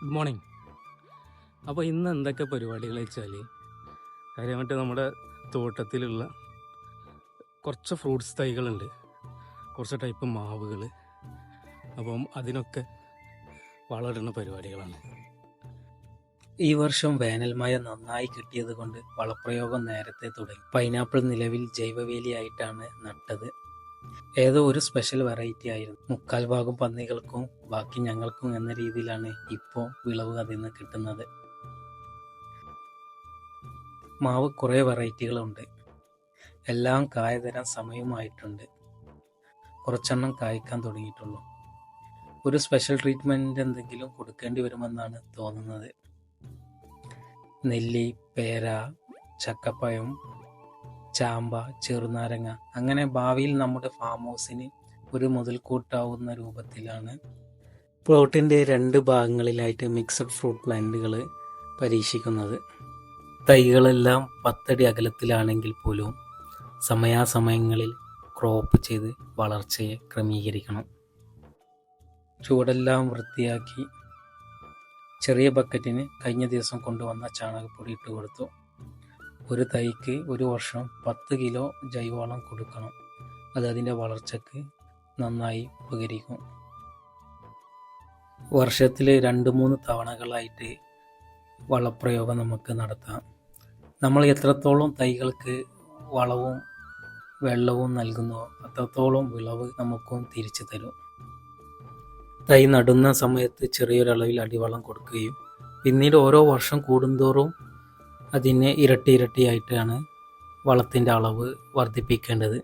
Good morning. അപ്പോൾ ഇന്ന് എന്തൊക്കെ പരിപാടികൾ വെച്ചാൽ കാര്യമായിട്ട് നമ്മുടെ തോട്ടത്തിലുള്ള കുറച്ച് ഫ്രൂട്ട്സ് തൈകളുണ്ട്, കുറച്ച് ടൈപ്പ് മാവുകൾ. അപ്പം അതിനൊക്കെ വളരുന്ന പരിപാടികളാണ്. ഈ വർഷം വേനൽ മഴ നന്നായി കിട്ടിയത് കൊണ്ട് വളപ്രയോഗം നേരത്തെ തുടങ്ങി. പൈനാപ്പിൾ നിലവിൽ ജൈവവേലിയായിട്ടാണ് നട്ടത്. ഏതോ ഒരു സ്പെഷ്യൽ വെറൈറ്റി ആയിരുന്നു. 3/4 ഭാഗം പന്നികൾക്കും ബാക്കി ഞങ്ങൾക്കും എന്ന രീതിയിലാണ് ഇപ്പോൾ വിളവ് അതിൽ നിന്ന് കിട്ടുന്നത്. മാവ് കുറേ വെറൈറ്റികളുണ്ട്. എല്ലാം കായ തരാൻ സമയമായിട്ടുണ്ട്. കുറച്ചെണ്ണം കായ്ക്കാൻ തുടങ്ങിയിട്ടുള്ളൂ. ഒരു സ്പെഷ്യൽ ട്രീറ്റ്മെൻറ്റ് എന്തെങ്കിലും കൊടുക്കേണ്ടി വരുമെന്നാണ് തോന്നുന്നത്. നെല്ലി, പേര, ചക്കപ്പഴം, ചാമ്പ, ചെറുനാരങ്ങ, അങ്ങനെ ഭാവിയിൽ നമ്മുടെ ഫാം ഹൗസിന് ഒരു മുതൽക്കൂട്ടാവുന്ന രൂപത്തിലാണ് പ്ലോട്ടിൻ്റെ 2 ഭാഗങ്ങളിലായിട്ട് മിക്സഡ് ഫ്രൂട്ട് പ്ലാന്റുകൾ പരീക്ഷിക്കുന്നത്. തൈകളെല്ലാം 10 അടി അകലത്തിലാണെങ്കിൽ പോലും സമയാസമയങ്ങളിൽ ക്രോപ്പ് ചെയ്ത് വളർച്ചയെ ക്രമീകരിക്കണം. ചുവടെല്ലാം വൃത്തിയാക്കി ചെറിയ ബക്കറ്റിന് കഴിഞ്ഞ ദിവസം കൊണ്ടുവന്ന ചാണകപ്പൊടി ഇട്ട് കൊടുത്തു. ഒരു തൈക്ക് ഒരു വർഷം 10 കിലോ ജൈവവളം കൊടുക്കണം. അത് അതിൻ്റെ വളർച്ചയ്ക്ക് നന്നായി ഉപകരിക്കും. വർഷത്തിൽ 2-3 തവണകളായിട്ട് വളപ്രയോഗം നമുക്ക് നടത്താം. നമ്മൾ എത്രത്തോളം തൈകൾക്ക് വളവും വെള്ളവും നൽകുന്നോ അത്രത്തോളം വിളവ് നമുക്കും തിരിച്ചു തരും. തൈ നടുന്ന സമയത്ത് ചെറിയൊരളവിൽ അടിവളം കൊടുക്കുകയും പിന്നീട് ഓരോ വർഷം കൂടുന്തോറും അതിനെ ഇരട്ടിയായിട്ടാണ് വളത്തിൻ്റെ അളവ് വർദ്ധിപ്പിക്കേണ്ടത്.